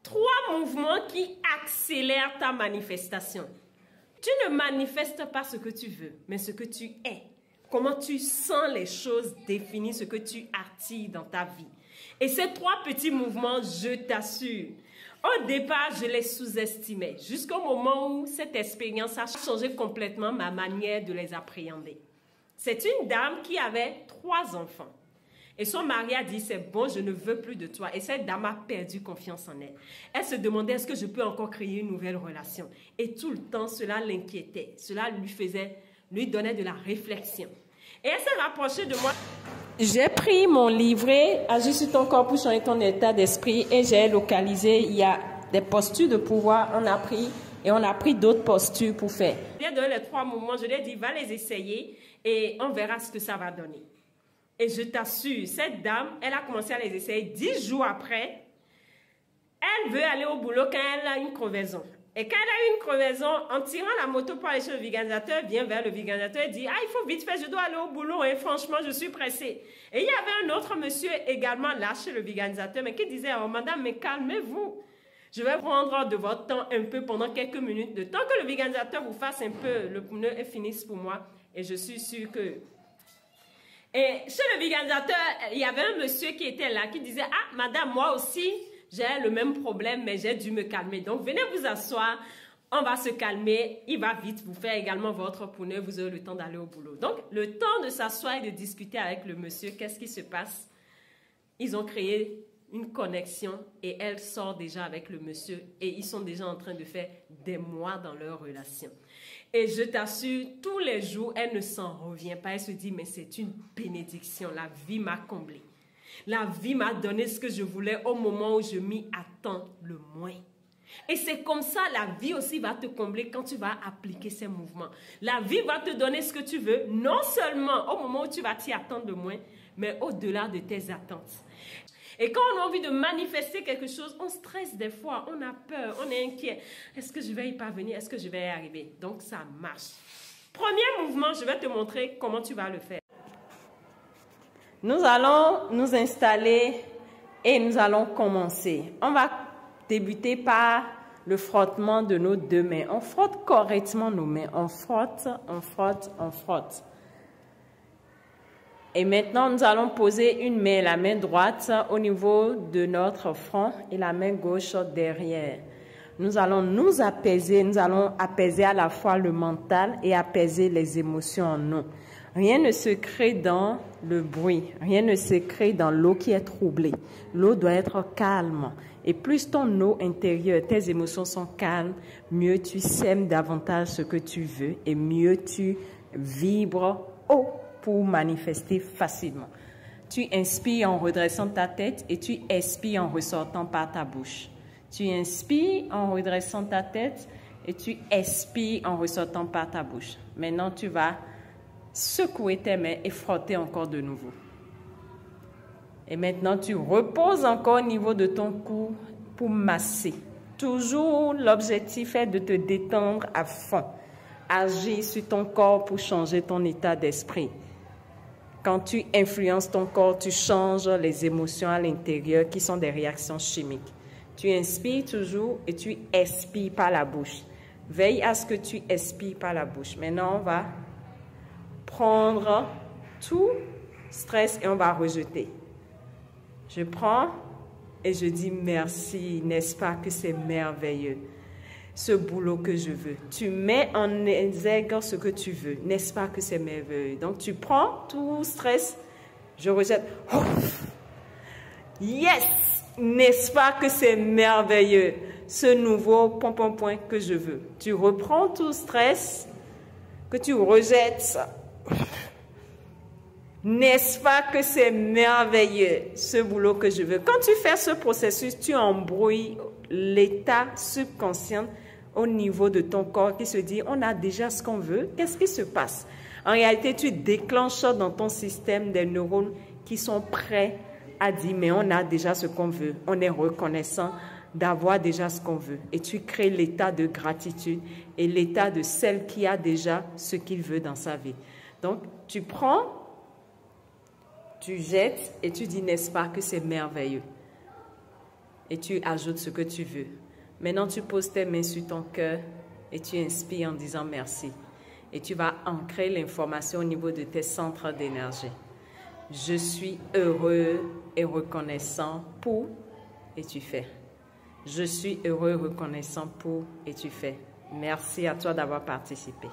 3 mouvements qui accélèrent ta manifestation. Tu ne manifestes pas ce que tu veux, mais ce que tu es. Comment tu sens les choses définissent ce que tu attires dans ta vie. Et ces 3 petits mouvements, je t'assure, au départ, je les sous-estimais, jusqu'au moment où cette expérience a changé complètement ma manière de les appréhender. C'est une dame qui avait 3 enfants. Et son mari a dit, c'est bon, je ne veux plus de toi. Et cette dame a perdu confiance en elle. Elle se demandait, est-ce que je peux encore créer une nouvelle relation? Et tout le temps, cela l'inquiétait. Cela lui donnait de la réflexion. Et elle s'est rapprochée de moi. J'ai pris mon livret, Agis sur ton corps pour changer ton état d'esprit, et j'ai localisé, il y a des postures de pouvoir, on a pris d'autres postures pour faire. Je lui ai donné les 3 mouvements, je lui ai dit, va les essayer et on verra ce que ça va donner. Et je t'assure, cette dame, elle a commencé à les essayer 10 jours après. Elle veut aller au boulot quand elle a une crevaison. Et quand elle a eu une crevaison, en tirant la moto pour aller chez le vulgarisateur, elle vient vers le vulgarisateur et dit « Ah, il faut vite faire, je dois aller au boulot et franchement, je suis pressée. » Et il y avait un autre monsieur également là chez le vulgarisateur, mais qui disait « Oh, madame, mais calmez-vous. Je vais prendre de votre temps un peu pendant quelques minutes, de temps que le vulgarisateur vous fasse un peu le pneu et finisse pour moi. » Et je suis sûre que... Et chez le vulgarisateur, il y avait un monsieur qui était là, qui disait « Ah, madame, moi aussi, j'ai le même problème, mais j'ai dû me calmer. Donc, venez vous asseoir, on va se calmer, il va vite vous faire également votre pneu, vous aurez le temps d'aller au boulot. » Donc, le temps de s'asseoir et de discuter avec le monsieur, qu'est-ce qui se passe? Ils ont créé une connexion et elle sort déjà avec le monsieur et ils sont déjà en train de faire des mois dans leur relation. Et je t'assure, tous les jours, elle ne s'en revient pas. Elle se dit, mais c'est une bénédiction, la vie m'a comblée. La vie m'a donné ce que je voulais au moment où je m'y attends le moins. Et c'est comme ça, la vie aussi va te combler quand tu vas appliquer ces mouvements. La vie va te donner ce que tu veux, non seulement au moment où tu vas t'y attendre le moins, mais au-delà de tes attentes. Et quand on a envie de manifester quelque chose, on stresse des fois, on a peur, on est inquiet. Est-ce que je vais y parvenir? Est-ce que je vais y arriver? Donc ça marche. Premier mouvement, je vais te montrer comment tu vas le faire. Nous allons nous installer et nous allons commencer. On va débuter par le frottement de nos 2 mains. On frotte correctement nos mains. On frotte, on frotte, on frotte. Et maintenant, nous allons poser une main, la main droite, au niveau de notre front et la main gauche derrière. Nous allons nous apaiser, nous allons apaiser à la fois le mental et apaiser les émotions en nous. Rien ne se crée dans le bruit, rien ne se crée dans l'eau qui est troublée. L'eau doit être calme. Et plus ton eau intérieure, tes émotions sont calmes, mieux tu sèmes davantage ce que tu veux et mieux tu vibres haut pour manifester facilement. Tu inspires en redressant ta tête et tu expires en ressortant par ta bouche. Tu inspires en redressant ta tête et tu expires en ressortant par ta bouche. Maintenant, tu vas secouer tes mains et frotter encore de nouveau. Et maintenant, tu reposes encore au niveau de ton cou pour masser. Toujours, l'objectif est de te détendre à fond. Agis sur ton corps pour changer ton état d'esprit. Quand tu influences ton corps, tu changes les émotions à l'intérieur qui sont des réactions chimiques. Tu inspires toujours et tu expires par la bouche. Veille à ce que tu expires par la bouche. Maintenant, on va prendre tout stress et on va rejeter. Je prends et je dis merci, n'est-ce pas que c'est merveilleux? Ce boulot que je veux. Tu mets en exergue ce que tu veux. N'est-ce pas que c'est merveilleux? Donc, tu prends tout stress. Je rejette. Oh. Yes! N'est-ce pas que c'est merveilleux? Ce nouveau point que je veux. Tu reprends tout stress que tu rejettes. N'est-ce pas que c'est merveilleux? Ce boulot que je veux. Quand tu fais ce processus, tu embrouilles l'état subconscient au niveau de ton corps qui se dit, on a déjà ce qu'on veut, qu'est-ce qui se passe? En réalité, tu déclenches dans ton système des neurones qui sont prêts à dire, mais on a déjà ce qu'on veut, on est reconnaissant d'avoir déjà ce qu'on veut. Et tu crées l'état de gratitude et l'état de celle qui a déjà ce qu'il veut dans sa vie. Donc, tu prends, tu jettes et tu dis, n'est-ce pas que c'est merveilleux? et tu ajoutes ce que tu veux. Maintenant, tu poses tes mains sur ton cœur et tu inspires en disant merci. Et tu vas ancrer l'information au niveau de tes centres d'énergie. Je suis heureux et reconnaissant pour, et tu fais. Je suis heureux et reconnaissant pour, et tu fais. Merci à toi d'avoir participé.